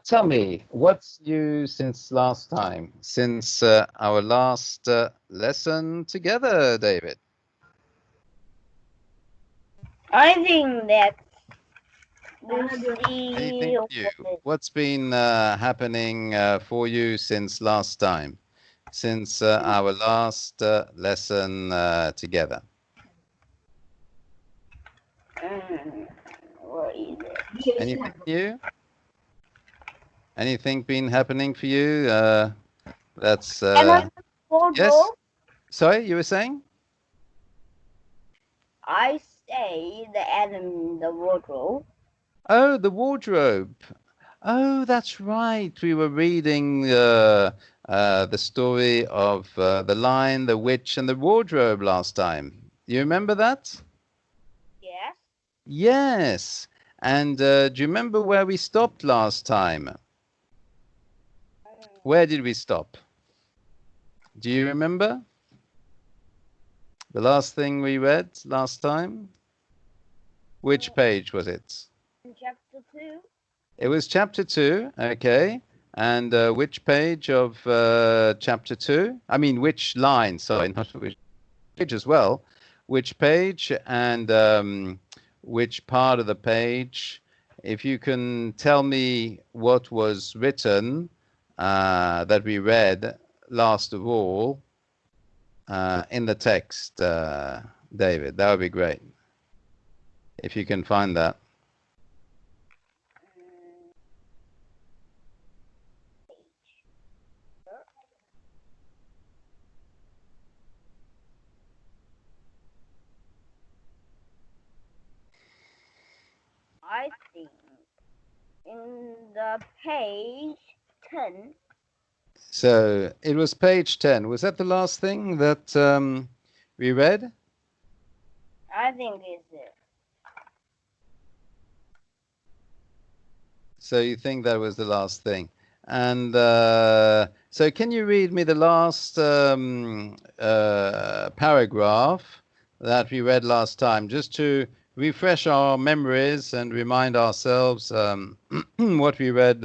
Tell me, what's new since last time? Since our last lesson together, David? I think that Anything new? What's been happening for you since last time? Since our last lesson together? Where is it? Anything new? Anything been happening for you? That's yes. Sorry, you were saying? I say the wardrobe. Oh, the wardrobe. Oh, that's right. We were reading the story of the Lion, the Witch, and the Wardrobe last time. You remember that? Yes. Yes. And do you remember where we stopped last time? Where did we stop? Do you remember? The last thing we read last time? Which page was it? Chapter 2. It was chapter 2, okay. And which page of chapter 2? I mean, which line? Sorry, not which page as well. Which page and which part of the page? If you can tell me what was written that we read last of all in the text, David, that would be great. If you can find that. I think in the page 10. So it was page 10. Was that the last thing that we read? I think it's it. So you think that was the last thing. And so can you read me the last paragraph that we read last time, just to refresh our memories and remind ourselves what we read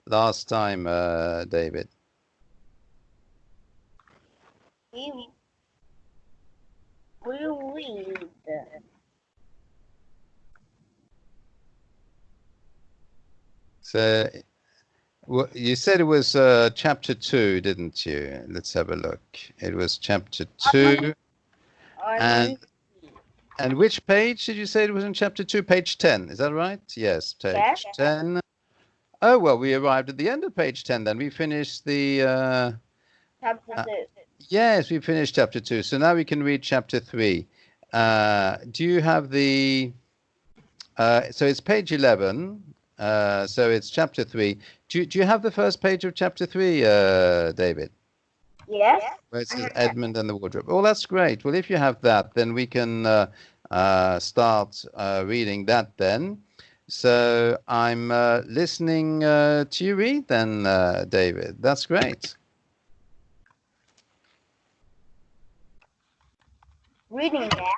last time, David? We will read. So you said it was chapter 2, didn't you? Let's have a look. It was chapter 2. And which page did you say it was in chapter 2? Page 10, is that right? Yes, page 10. Oh, well, we arrived at the end of page 10 then. We finished the... Chapter 2. Yes, we finished chapter 2. So now we can read chapter 3. Do you have the... so it's page 11. So it's chapter 3. Do you have the first page of chapter 3, David? Yes. Where it says Edmund and the Wardrobe. Oh, that's great. Well, if you have that, then we can start reading that then. So I'm listening to you read then, David. That's great. Reading that.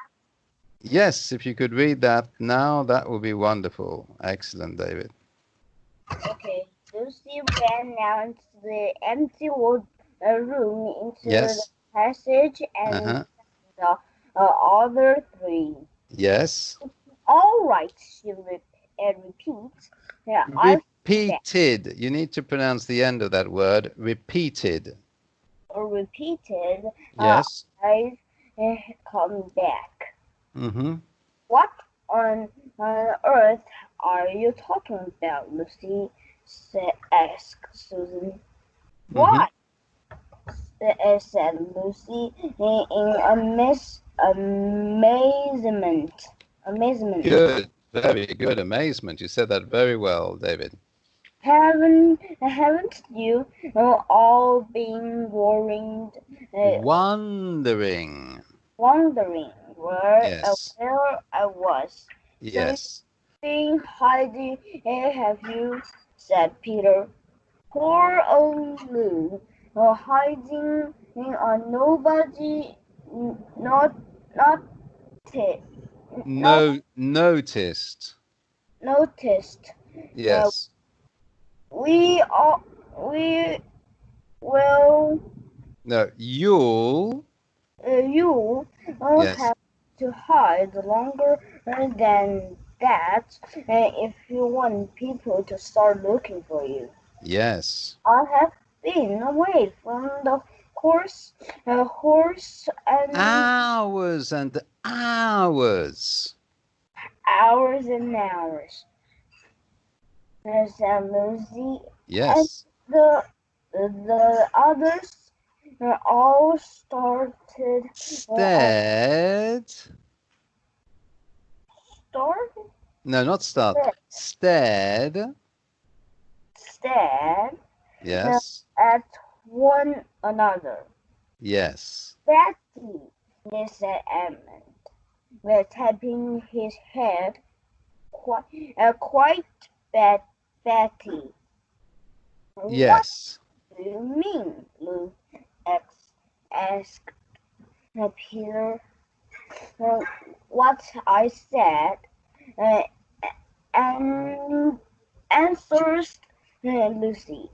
Yes, if you could read that now, that would be wonderful. Excellent, David. Okay. Lucy ran out into the empty room into the passage and the other 3. Yes. All right, she repeats. Yeah, repeated. You need to pronounce the end of that word. Repeated. Repeated. Yes. I come back. Mm-hmm. What on earth are you talking about, Lucy? Asked Susan. Mm-hmm. What? Said Lucy in amazement. Good. Very good. Amazement. You said that very well, David. Haven't you all been worried? Wondering where I was. Yes. Something hiding have you? Said Peter. Poor old Lou, hiding nobody Noticed. noticed. Yes. we will No, you'll. you Yes. have to hide longer than that if you want people to start looking for you. Yes. I have been away from the horse and Hours and hours. hours and hours. Said Lucy, and Yes. the others all started Stared. started No, not start. Stared. stared Yes. at one another. Yes. Betty, said Edmund, tapping his head. Quite Betty. What Yes. do you mean? Luke asked Peter. What I said, uh, and answers Lucy.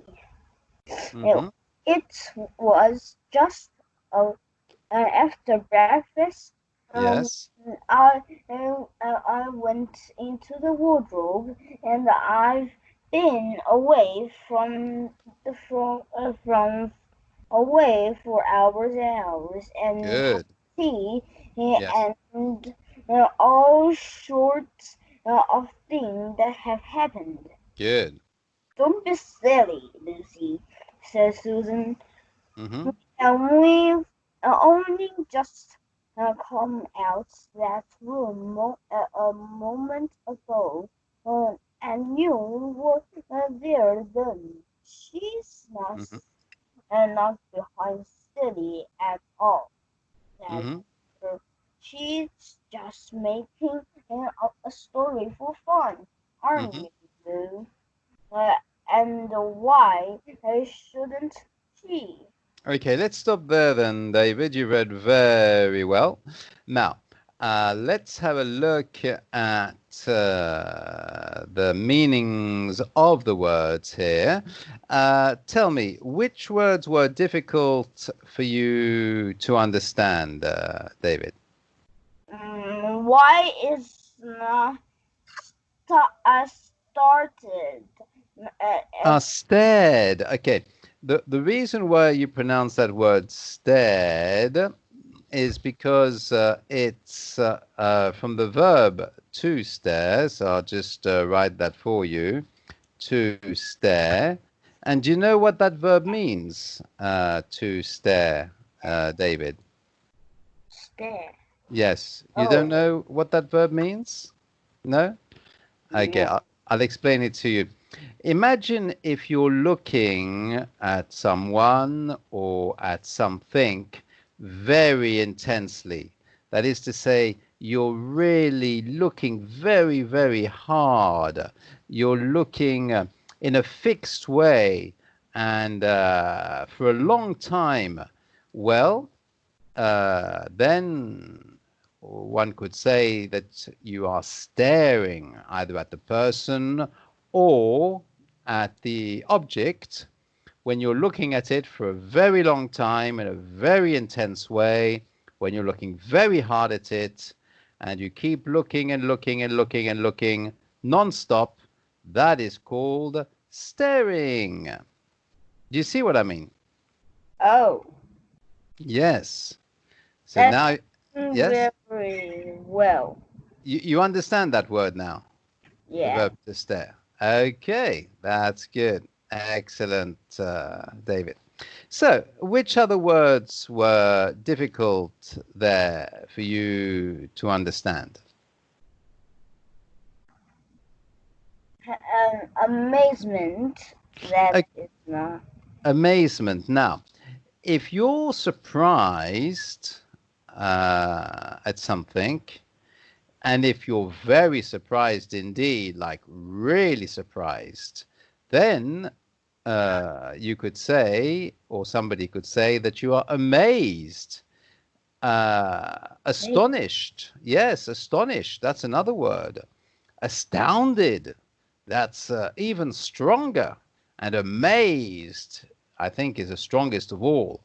Mm-hmm. It was just after breakfast. Um, Yes. I went into the wardrobe, and I've been away from away for hours and hours, and Good. see Yes. and all sorts of things that have happened. Good. Don't be silly, Lucy, said Susan. Mm-hmm. And we've only just come out that room a moment ago, and you were there then. She's Mm-hmm. not behind silly at all, said Mm-hmm. her. She's just making a story for fun, aren't Mm-hmm. you, Lou? Uh, and why shouldn't she? Okay, let's stop there then, David. You read very well. Now, let's have a look at the meanings of the words here. Tell me, which words were difficult for you to understand, David? Why is not started? Stared. Okay. The reason why you pronounce that word stared is because it's from the verb to stare. So I'll just write that for you. To stare. And do you know what that verb means? To stare, David? Stare. Yes. You don't Oh, know what that verb means? No? Okay, no. I'll explain it to you. Imagine if you're looking at someone or at something very intensely. That is to say, you're really looking very, very hard. You're looking in a fixed way and for a long time. Well, then one could say that you are staring either at the person or at the object when you're looking at it for a very long time in a very intense way, when you're looking very hard at it and you keep looking and looking and looking and looking non-stop, that is called staring. Do you see what I mean? Oh, Yes. So that's now, yes? very well. You understand that word now, the Yeah. verb to stare. Okay, that's good. Excellent, David. So, which other words were difficult there for you to understand? Amazement. That A- is not. Amazement. Now, if you're surprised at something, and if you're very surprised indeed, like really surprised, then you could say, or somebody could say, that you are amazed, astonished. Yes, astonished. That's another word. Astounded. That's even stronger. And amazed, I think, is the strongest of all.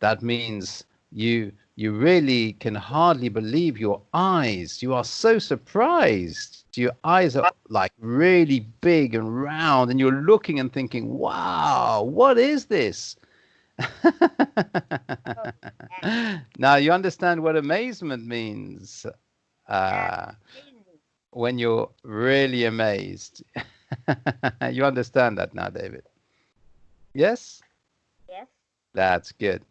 That means you really can hardly believe your eyes. You are so surprised. Your eyes are like really big and round, and you're looking and thinking, wow, what is this? Now you understand what amazement means when you're really amazed. You understand that now, David? Yes? Yes. That's good.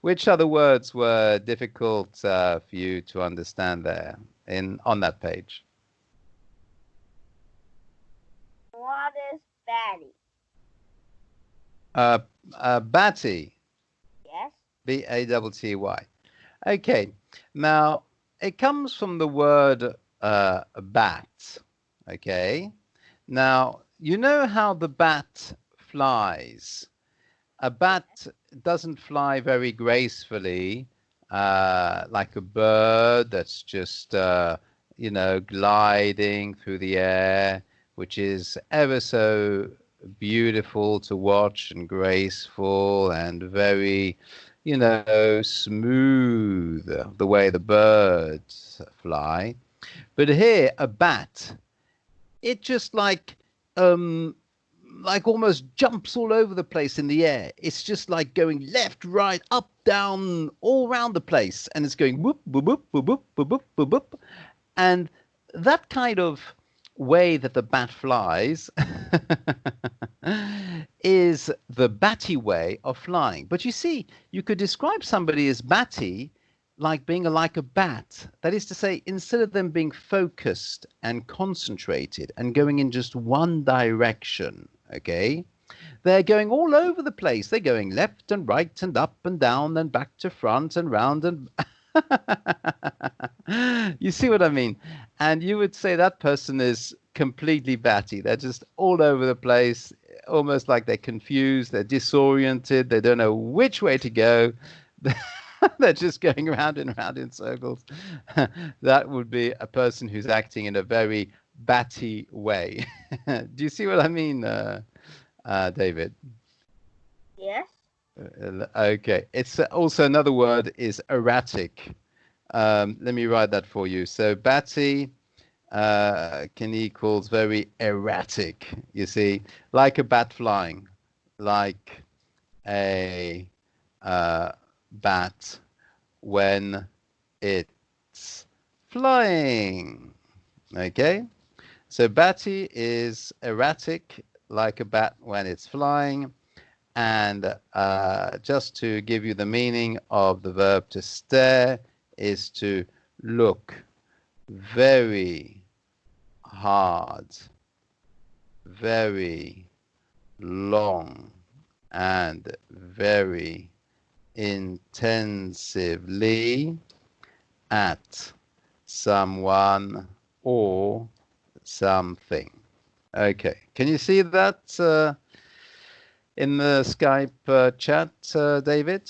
Which other words were difficult for you to understand there on that page? What is batty? Batty. Yes. B-A-T-T-Y. Okay. Now, it comes from the word bat. Okay. Now, you know how the bat flies. A bat doesn't fly very gracefully, like a bird that's just, gliding through the air, which is ever so beautiful to watch and graceful and very, smooth, the way the birds fly. But here, a bat, it just like almost jumps all over the place in the air. It's just like going left, right, up, down, all around the place. And it's going whoop, whoop, whoop, whoop, whoop, whoop, whoop, whoop. And that kind of way that the bat flies is the batty way of flying. But you see, you could describe somebody as batty like being like a bat. That is to say, instead of them being focused and concentrated and going in just one direction, okay, they're going all over the place. They're going left and right and up and down and back to front and round and you see what I mean? And you would say that person is completely batty. They're just all over the place, almost like they're confused, they're disoriented, they don't know which way to go. They're just going around and around in circles. That would be a person who's acting in a very batty way. Do you see what I mean, David? Yes. Okay. It's also another word is erratic. Let me write that for you. So batty can equals very erratic. You see, like a bat flying, like a bat when it's flying. Okay, so batty is erratic like a bat when it's flying. And just to give you the meaning of the verb to stare is to look very hard, very long, and very intensively at someone or something. Okay, can you see that in the Skype chat, David?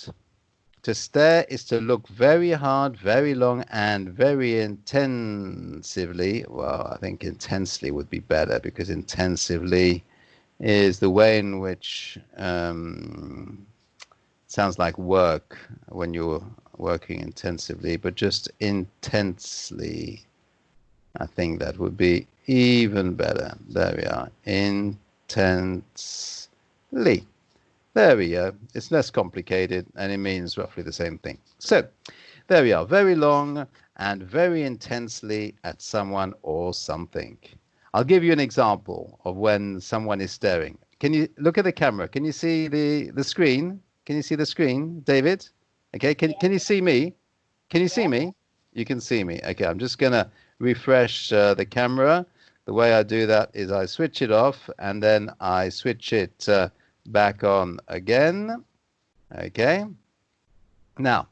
To stare is to look very hard, very long, and very intensively. Well, I think intensely would be better because intensively is the way in which sounds like work when you're working intensively, but just intensely, I think that would be even better. There we are. Intensely. There we go. It's less complicated and it means roughly the same thing. So there we are. Very long and very intensely at someone or something. I'll give you an example of when someone is staring. Can you look at the camera? Can you see the screen? Can you see the screen, David? Okay. Can you see me? Can you see me? You can see me. Okay. I'm just going to refresh the camera. The way I do that is I switch it off and then I switch it back on again. Okay. Now,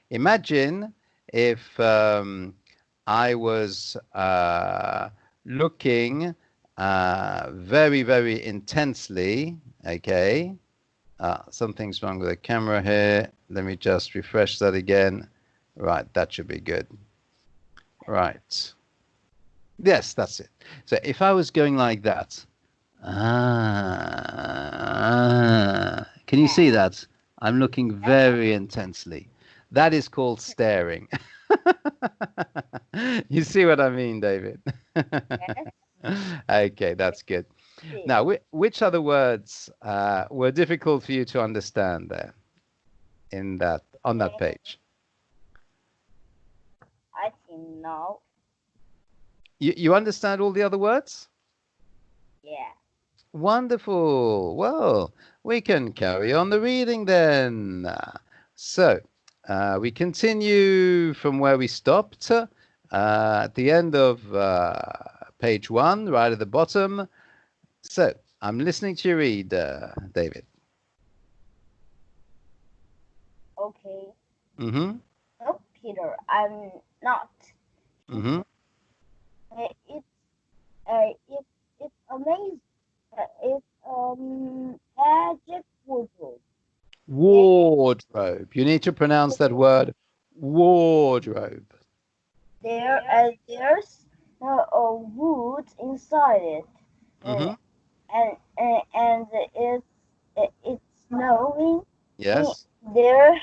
imagine if I was looking very, very intensely. Okay. Something's wrong with the camera here. Let me just refresh that again. Right. That should be good. Right. Yes, that's it. So if I was going like that, Can you see that? I'm looking very intensely. That is called staring. You see what I mean, David? Yes. Okay, that's good. Now, which other words were difficult for you to understand there on that page? I think no. You understand all the other words? Yeah. Wonderful. Well, we can carry on the reading then. So, we continue from where we stopped at the end of page 1, right at the bottom. So, I'm listening to you read, David. Okay. Mm-hmm. No, Peter, I'm not. Mm-hmm. It's it's amazing. It's magic wardrobe. Wardrobe. You need to pronounce that word wardrobe. There's a wood inside it, Mm-hmm. and it's snowing. Yes. There's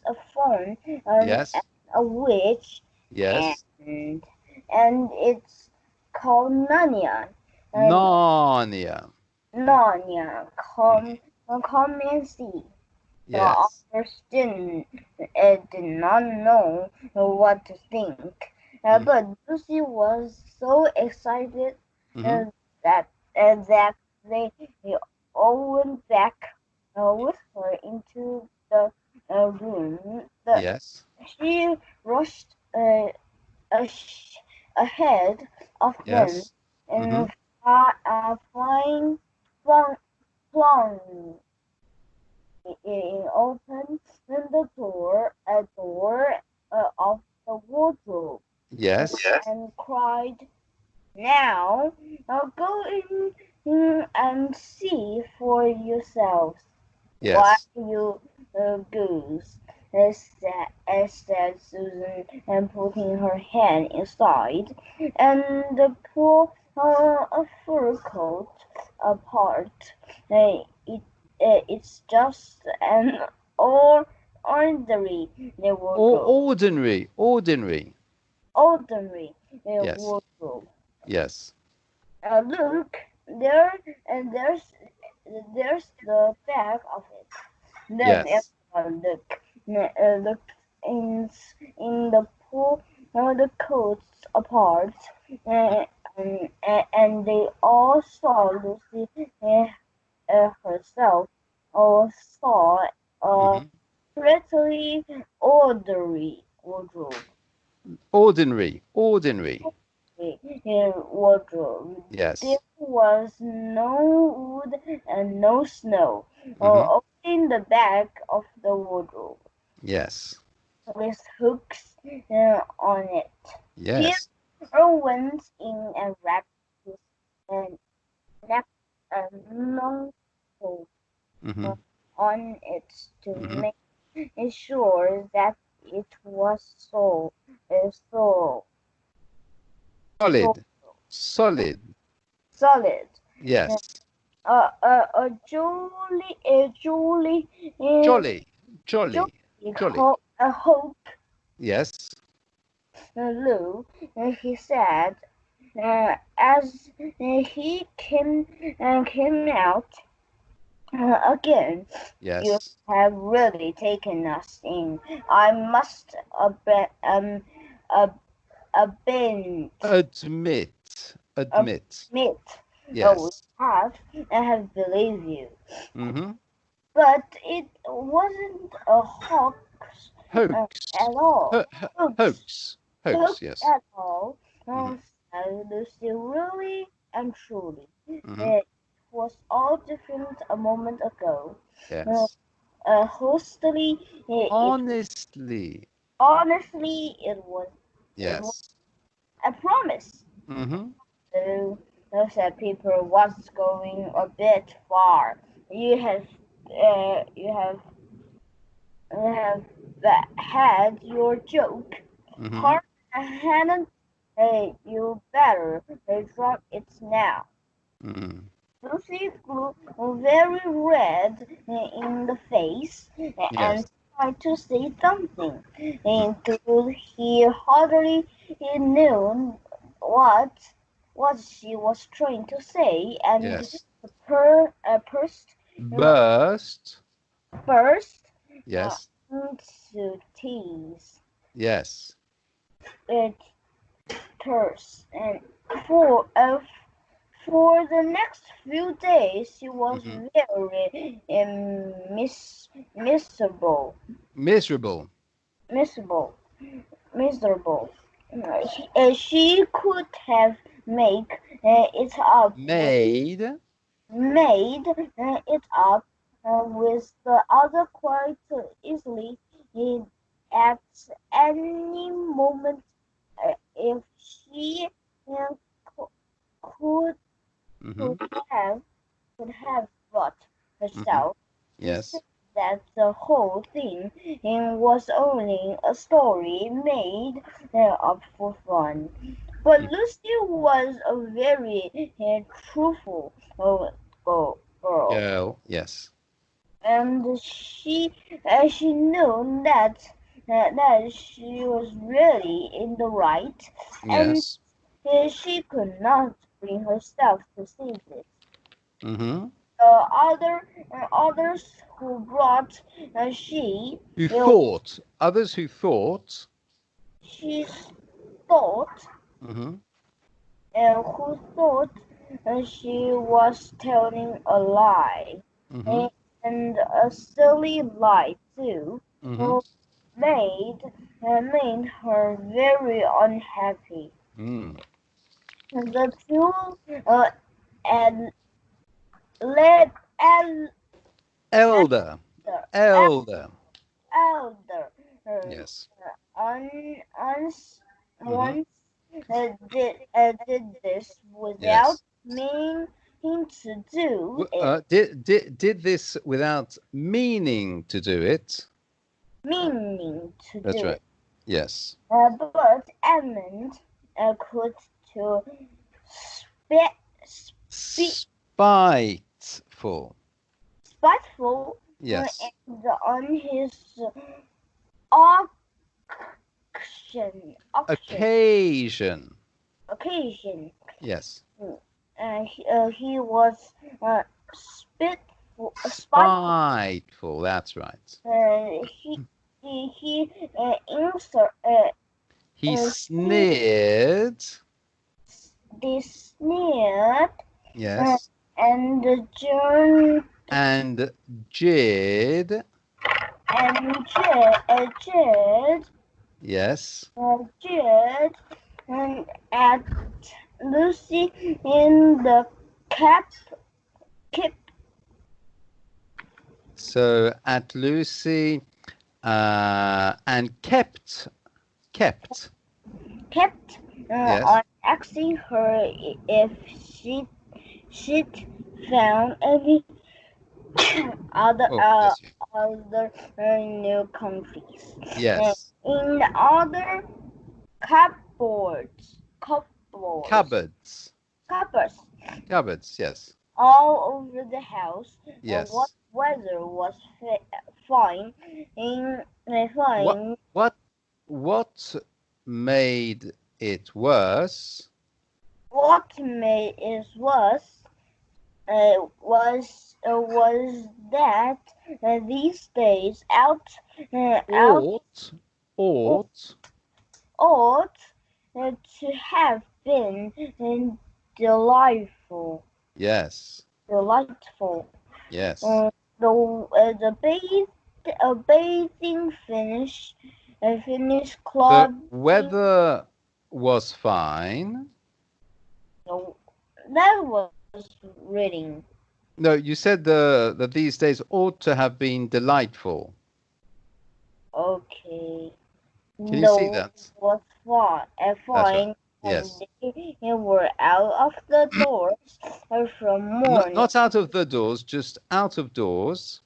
a phone and Yes. a witch, Yes. and it's called Narnia. And Narnia. Narnia, come and see. The Yes. authors did not know what to think, Mm-hmm. but Lucy was so excited Mm-hmm. uh, that they all went back with her into the room. Yes. She rushed ahead of them Yes. Mm-hmm. and flying flung, flung opened the door of the wardrobe Yes. and cried, "Now, go in and see for yourselves." "Why, Yes. you goose," said Susan, and putting her hand inside, and pull a fur coat apart. It's just an ordinary wardrobe. Ordinary. Ordinary. Ordinary Yes. wardrobe. Yes. Look, there's the back of it. Then Yes. everyone looked in the pull the coats apart, and they all saw Lucy herself, or saw a Mm-hmm. pretty ordinary wardrobe. Ordinary. Ordinary. Wardrobe. There Yes. was no wood and no snow, Mm-hmm. only in the back of the wardrobe, Yes. with hooks on it. Peter Yes. went in and wrapped his uh, neck long coat Mm-hmm. on it to Mm-hmm. make sure that it was so Solid. Solid. solid. Yes. Julie, Jolly. Jolly. Jolly. Hope Yes. Lou, he said, as he came out again. "You Yes. have really taken us in. I must ab- admit, Admit. admit, we Yes. have believed you, Mm-hmm. but it wasn't a hoax Hoax. at all. Hoax, Hoax. Hoax. hoax Yes. at all." Mm-hmm. Said Lucy, really and truly. Mm-hmm. It was all different a moment ago. Uh, Yes. hostily, it Honestly. honestly, it was Yes. a promise. Mm-hmm. So, said Pepper was going a bit far. You have had your joke. Mm-hmm. Har hadn't you better drop it now. Mm-hmm. Lucy grew very red in the face and Yes. tried to say something, and he hardly knew what she was trying to say, and Yes. burst Burst. burst Yes. into tears. Yes. It tears, and for uh, for the next few days, she was Hmm. very miserable, Miserable. miserable, miserable. She could have it up Made. made it up with the other quite easily at any moment if she uh, co- could Hmm. could have could have brought Hmm. herself to say Yes. that the whole thing was only a story made up for fun. But Mhm. Lucy was a very truthful girl, Girl. Yes. and she knew that she was really in the right, and Yes. she could not bring herself to say this. Hmm. Others who brought she Who uh, thought? Others who thought. she thought Hmm. who thought she was telling a lie, Hmm. and a silly lie too, Hmm. uh, made made her very unhappy. Mm. The two uh, and led and Elder. elder Elder. elder Yes. on Hmm. once did this without Yes. meaning to do it, Did this without meaning to do it. meaning to That's do right. it. Yes. But Edmund could to spe- Spiteful. spiteful Yes. and on his auction Occasion. occasion. Yes. He was spiteful. Spiteful. That's right. He insert He he sneered. sneered uh, Yes. and jeered And jeered. jeered Yes. jeered at Lucy in the cap So at Lucy, and kept. kept Yes. on asking her if she'd found any other Oh, bless you. other new countries. Yes. In other cupboards, Cupboards. cupboards Cupboards. Yes. all over the house. What Yes. weather was fine in What fine. what what made it worse? What made it worse was that these days out Ought ought ought to have been delightful. yes. Delightful. Yes. Uh, the bathing finish The clubbing. weather was fine. So that was reading. No, you said that these days ought to have been delightful. Okay. Can you see No, that? was That's right. fine, and Yes. they were out of the doors from Not morning, not out of the doors, just out of doors.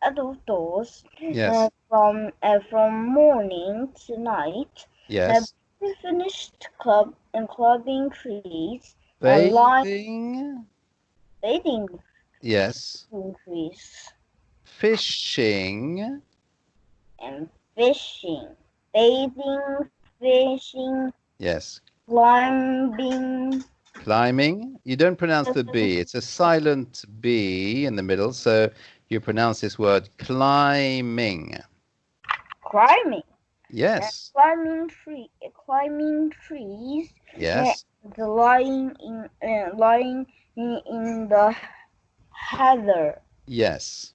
out of doors Yes. from morning to night. Yes. We finished clubbing trees, line Bathing bathing Yes. increase Fishing. and fishing, bathing, fishing, Yes. climbing. Climbing. You don't pronounce the B. It's a silent B in the middle. So you pronounce this word climbing. Climbing. Yes. Climbing trees. Yes. Lying in the heather. Yes.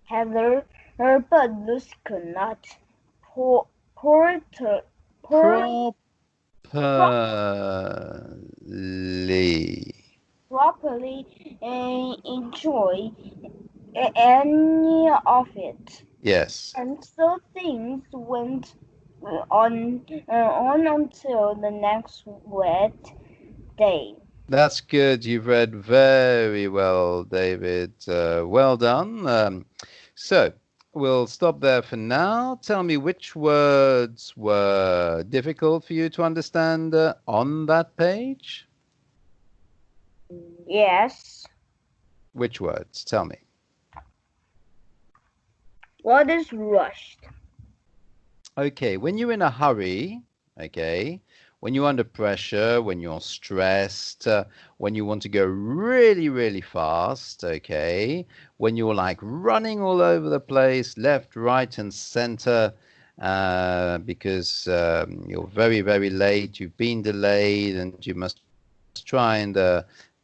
Heather, but Lucy could not pour, pour, pour, Properly. properly enjoy any of it. Yes. And so things went on until the next wet day. That's good. You've read very well, David. Well done. So we'll stop there for now. Tell me which words were difficult for you to understand on that page. Yes. Which words? Tell me. What is rushed? Okay, when you're in a hurry, okay, when you're under pressure, when you're stressed, when you want to go really, really fast, okay, when you're like running all over the place, left, right, and center, because you're very, very late, you've been delayed, and you must try and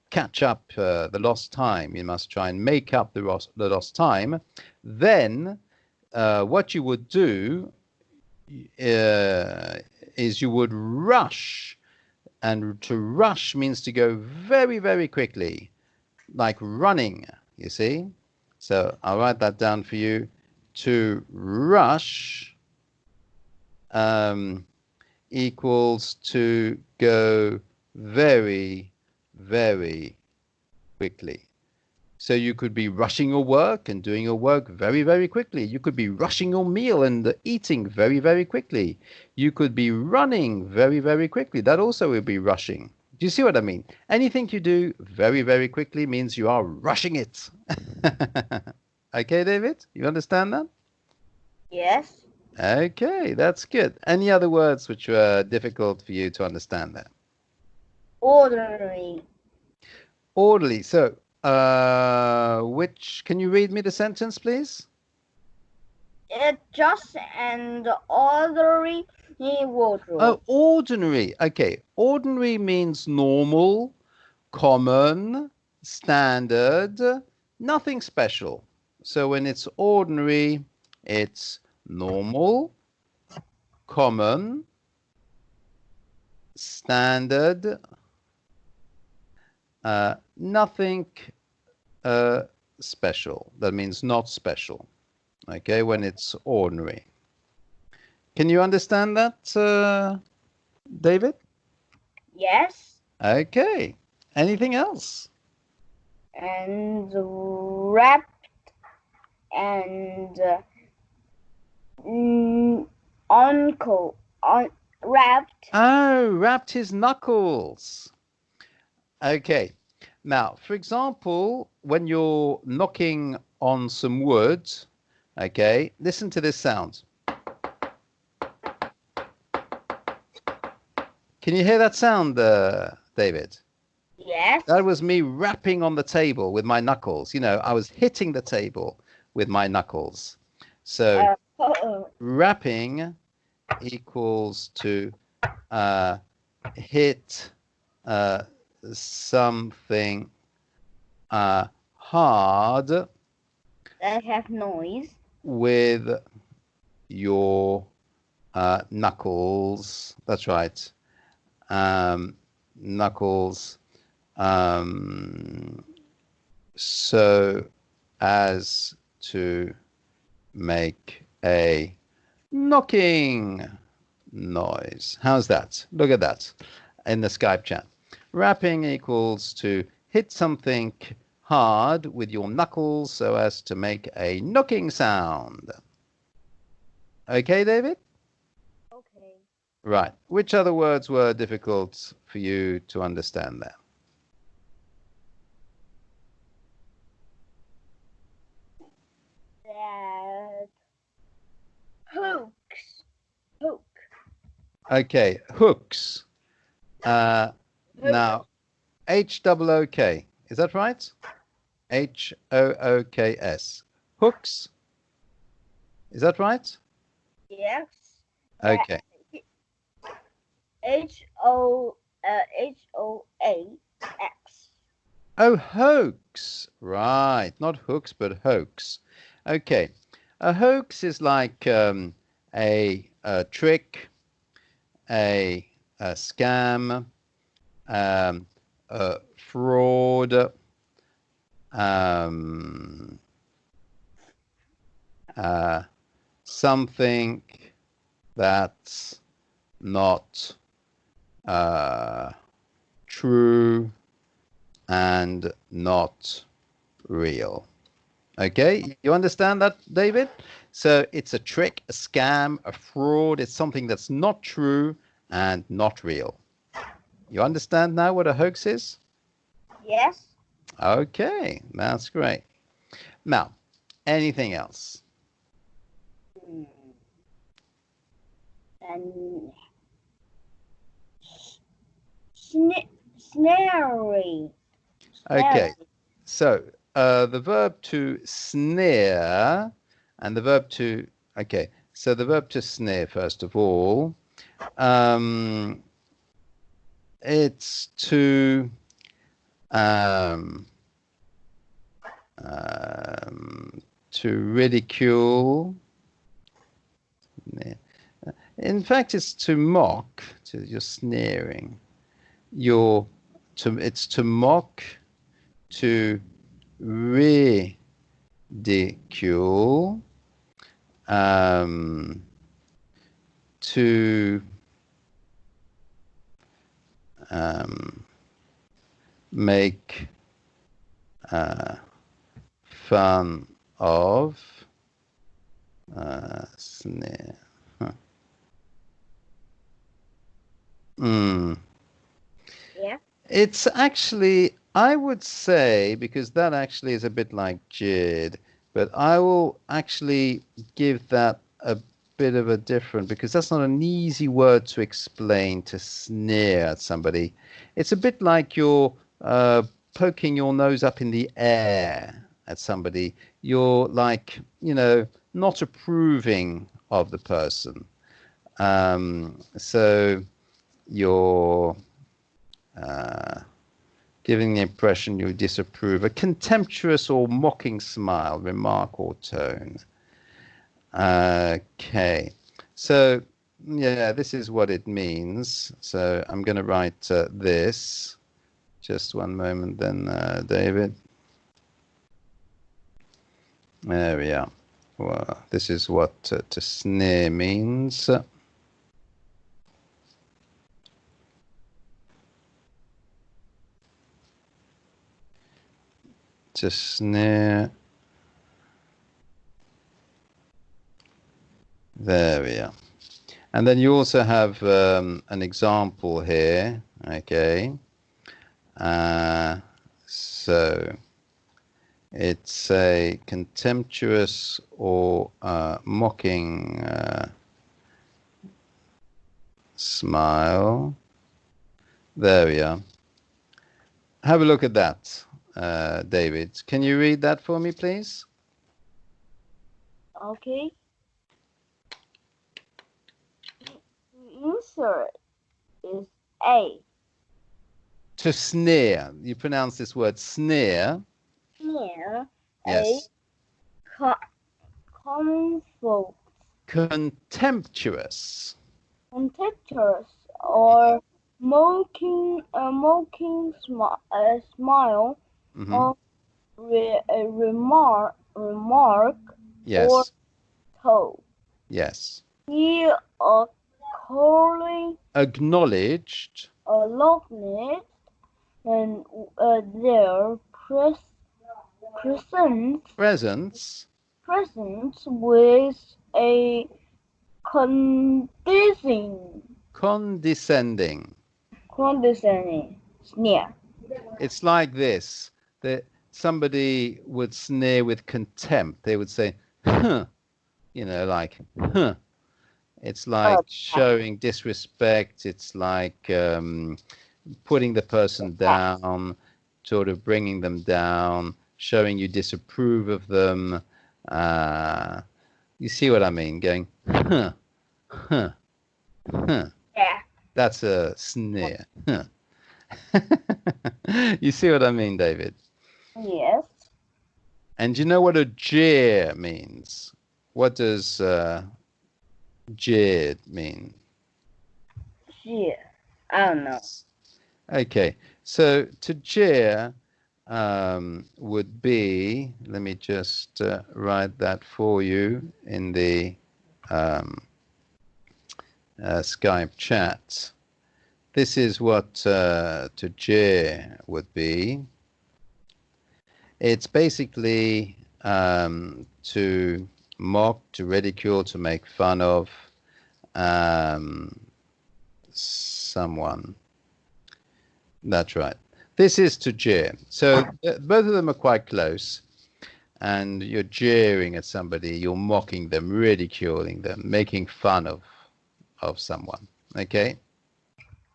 catch up the lost time. You must try and make up the lost time. Then what you would do is you would rush, and to rush means to go very, very quickly, like running, you see. So I'll write that down for you. To rush equals to go very, very quickly. So you could be rushing your work and doing your work very, very quickly. You could be rushing your meal and eating very, very quickly. You could be running very, very quickly. That also will be rushing. Do you see what I mean? Anything you do very, very quickly means you are rushing it. Okay, David? You understand that? Yes. Okay, that's good. Any other words which were difficult for you to understand there? Ordinary. Orderly. So, can you read me the sentence, please? Just and orderly wardrobe. Oh, ordinary. Okay. Ordinary means normal, common, standard, nothing special. So when it's ordinary, it's normal, common, standard, nothing special. That means not special. Okay, when it's ordinary. Can you understand that, David? Yes. Okay. Anything else? And wrapped and wrapped. Oh, wrapped his knuckles. Okay. Now, for example, when you're knocking on some wood, okay, listen to this sound. Can you hear that sound, David? Yes. That was me rapping on the table with my knuckles. You know, I was hitting the table with my knuckles. So rapping equals to hit something hard that have noise with your knuckles. That's right. Knuckles. So as to make a knocking noise. How's that? Look at that in the Skype chat. Rapping equals to hit something hard with your knuckles so as to make a knocking sound. Okay, David? Okay. Right. Which other words were difficult for you to understand there? Okay, hooks. Now, H-O-O-K. Is that right? H-O-O-K-S. Hooks. Is that right? Yes. Okay. H-O-A-X. Oh, hoax. Right. Not hooks, but hoax. Okay. A hoax is like a trick, a scam, a fraud, um, something that's not true and not real. Okay, you understand that, David? So it's a trick, a scam, a fraud. It's something that's not true and not real. You understand now what a hoax is? Yes. Okay, that's great. Now, anything else? And snaring. Okay, so the verb to snare and the verb to, okay, so the verb to snare, first of all, it's um, to ridicule. In fact, it's to mock. You're sneering. It's to mock, to ridicule, to make fun of, snare. Huh. Yeah. It's actually, I would say, because that actually is a bit like jid, but I will actually give that a bit of a different, because that's not an easy word to explain, to sneer at somebody. It's a bit like you're poking your nose up in the air at somebody. You're like, not approving of the person. So you're giving the impression you disapprove, a contemptuous or mocking smile, remark, or tone. Okay, so yeah, this is what it means. So I'm going to write this. Just one moment then, David. There we are. Well, this is what to sneer means. To sneer. There we are. And then you also have an example here, okay? So it's a contemptuous or mocking smile. There we are. Have a look at that, David. Can you read that for me, please? Okay. Answer is A. To sneer. You pronounce this word sneer. Sneer. Yes. A. Comfort. Contemptuous. Contemptuous or mocking smile or remark or Yes. toe. Yes. He Acknowledged. acknowledged and their presence with a Condescending. condescending sneer. It's like this, that somebody would sneer with contempt. They would say, huh, like, huh. It's like showing disrespect. It's like putting the person down, sort of bringing them down, showing you disapprove of them. You see what I mean? Going, huh, huh, huh. Yeah. That's a sneer. Huh. You see what I mean, David? Yes. And you know what a jeer means? What does jeer mean? Yeah. I don't know. Okay, so to jeer would be, let me just write that for you in the Skype chat. This is what to jeer would be. It's basically to mock, to ridicule, to make fun of someone. That's right. This is to jeer. So both of them are quite close. And you're jeering at somebody, you're mocking them, ridiculing them, making fun of someone. Okay?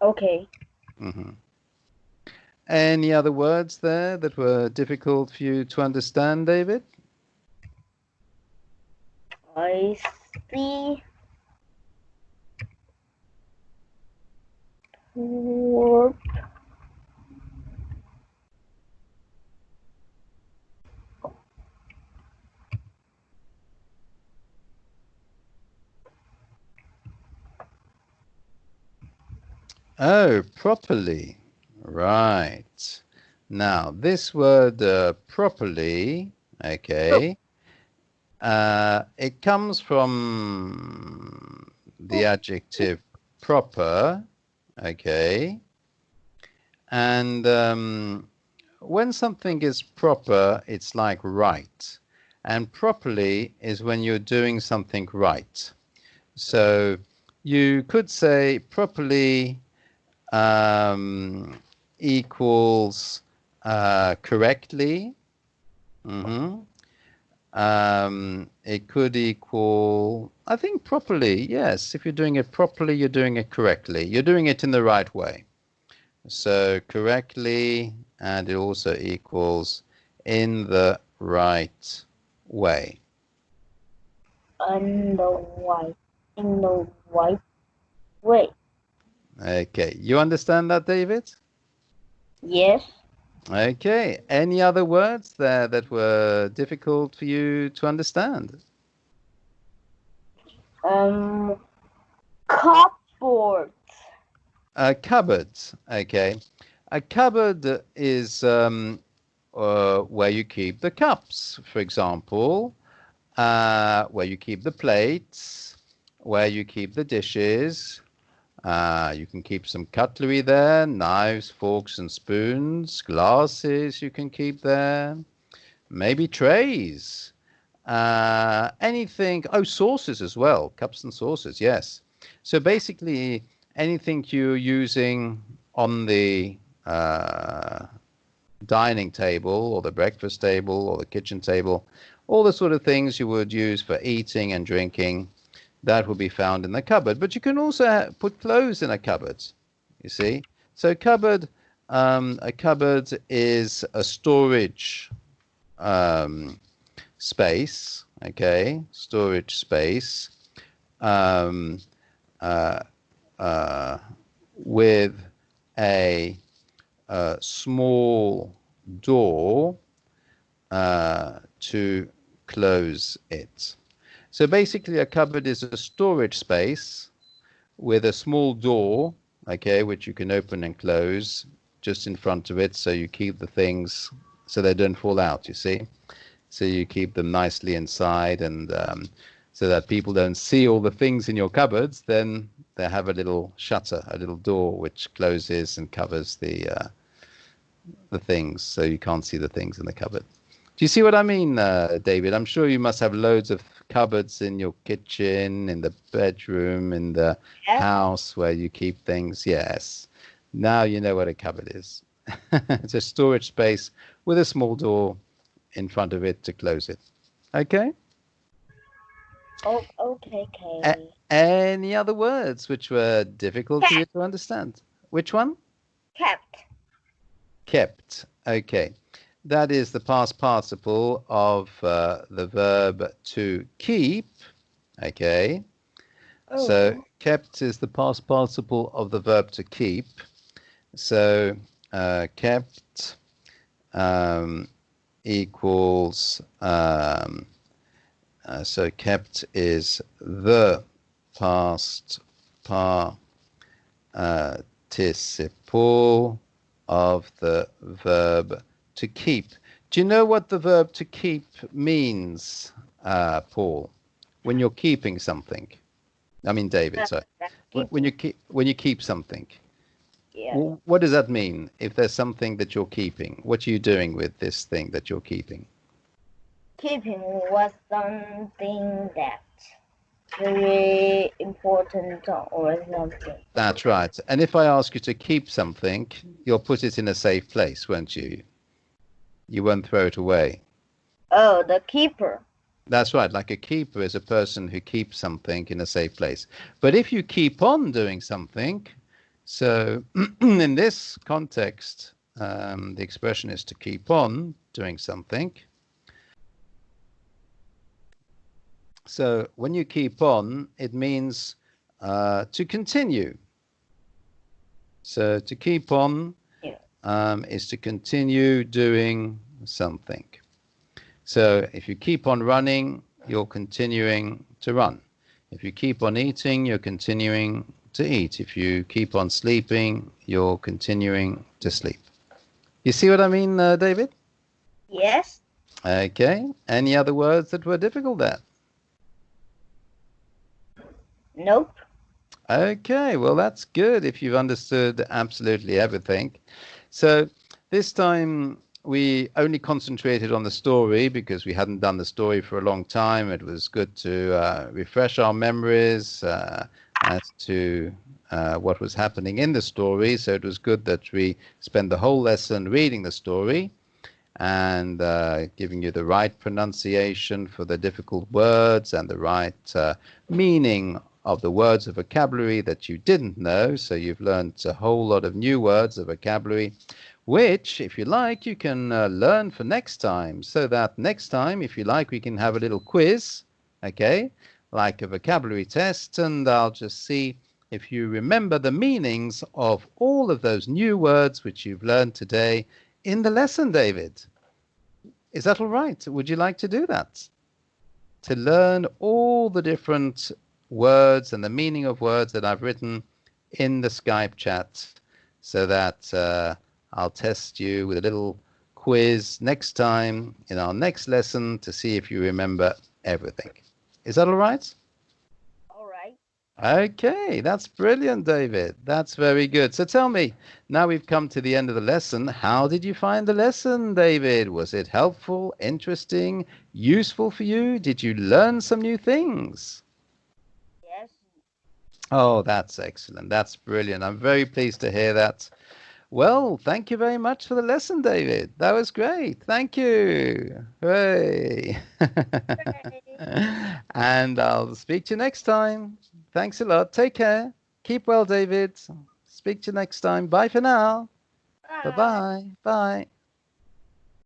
Okay. Mm-hmm. Any other words there that were difficult for you to understand, David? I see. Poor. Oh, properly. Right. Now, this word properly, okay, it comes from the adjective proper, okay, and when something is proper, it's like right, and properly is when you're doing something right. So you could say properly equals correctly. Mm-hmm. It could equal, I think properly, yes. If you're doing it properly, you're doing it correctly. You're doing it in the right way. So correctly, and it also equals in the right way. In the white way. Okay, you understand that, David? Yes. Okay, any other words there that were difficult for you to understand? Cupboard. A cupboard, okay. A cupboard is where you keep the cups, for example, where you keep the plates, where you keep the dishes. You can keep some cutlery there, knives, forks and spoons, glasses you can keep there, maybe trays, anything. Oh, saucers as well, cups and saucers, yes. So basically anything you're using on the dining table or the breakfast table or the kitchen table, all the sort of things you would use for eating and drinking, that will be found in the cupboard. But you can also put clothes in a cupboard, you see. So a cupboard is a storage space, okay, storage space um, uh, with a small door to close it. So basically a cupboard is a storage space with a small door, okay, which you can open and close just in front of it, so you keep the things so they don't fall out, you see. So you keep them nicely inside, and so that people don't see all the things in your cupboards, then they have a little shutter, a little door which closes and covers the things, so you can't see the things in the cupboard. Do you see what I mean, David? I'm sure you must have loads of cupboards in your kitchen, in the bedroom, in the house where you keep things. Yes. Now you know what a cupboard is. It's a storage space with a small door in front of it to close it. Okay? Oh, okay, okay. Any other words which were difficult for you to understand? Which one? Kept. Kept. Okay. That is the past participle of the verb to keep. Okay. So Oh, kept is the past participle of the verb to keep. So kept equals, so kept is the past participle of the verb to keep. Do you know what the verb to keep means, Paul? When you're keeping something. I mean, David, sorry. When you keep something. yeah. Well, what does that mean? If there's something that you're keeping, what are you doing with this thing that you're keeping? Keeping was something that's very important or something. That's right. And if I ask you to keep something, you'll put it in a safe place, won't you? You won't throw it away. Oh, the keeper. That's right. Like a keeper is a person who keeps something in a safe place. But if you keep on doing something, so in this context, the expression is to keep on doing something. So when you keep on, it means to continue. So to keep on is to continue doing something. So if you keep on running, you're continuing to run. If you keep on eating, you're continuing to eat. If you keep on sleeping, you're continuing to sleep. You see what I mean, David? Yes. Okay. Any other words that were difficult there? Nope. Okay, well, that's good if you've understood absolutely everything. So this time we only concentrated on the story because we hadn't done the story for a long time. It was good to refresh our memories as to what was happening in the story. So it was good that we spend the whole lesson reading the story and giving you the right pronunciation for the difficult words and the right meaning of the words of vocabulary that you didn't know. So you've learned a whole lot of new words of vocabulary, which, if you like, you can learn for next time. So that next time, if you like, we can have a little quiz, okay, like a vocabulary test, and I'll just see if you remember the meanings of all of those new words which you've learned today in the lesson, David. Is that all right? Would you like to do that? To learn all the different words and the meaning of words that I've written in the Skype chat so that I'll test you with a little quiz next time in our next lesson to see if you remember everything. Is that all right? All right. Okay, that's brilliant, David. That's very good. So tell me, now we've come to the end of the lesson. How did you find the lesson, David? Was it helpful, interesting, useful for you? Did you learn some new things? Yes. Oh, that's excellent. That's brilliant. I'm very pleased to hear that. Well, thank you very much for the lesson, David. That was great. Thank you. Hooray. And I'll speak to you next time. Thanks a lot. Take care. Keep well, David. Speak to you next time. Bye for now. Bye. Bye-bye. Bye.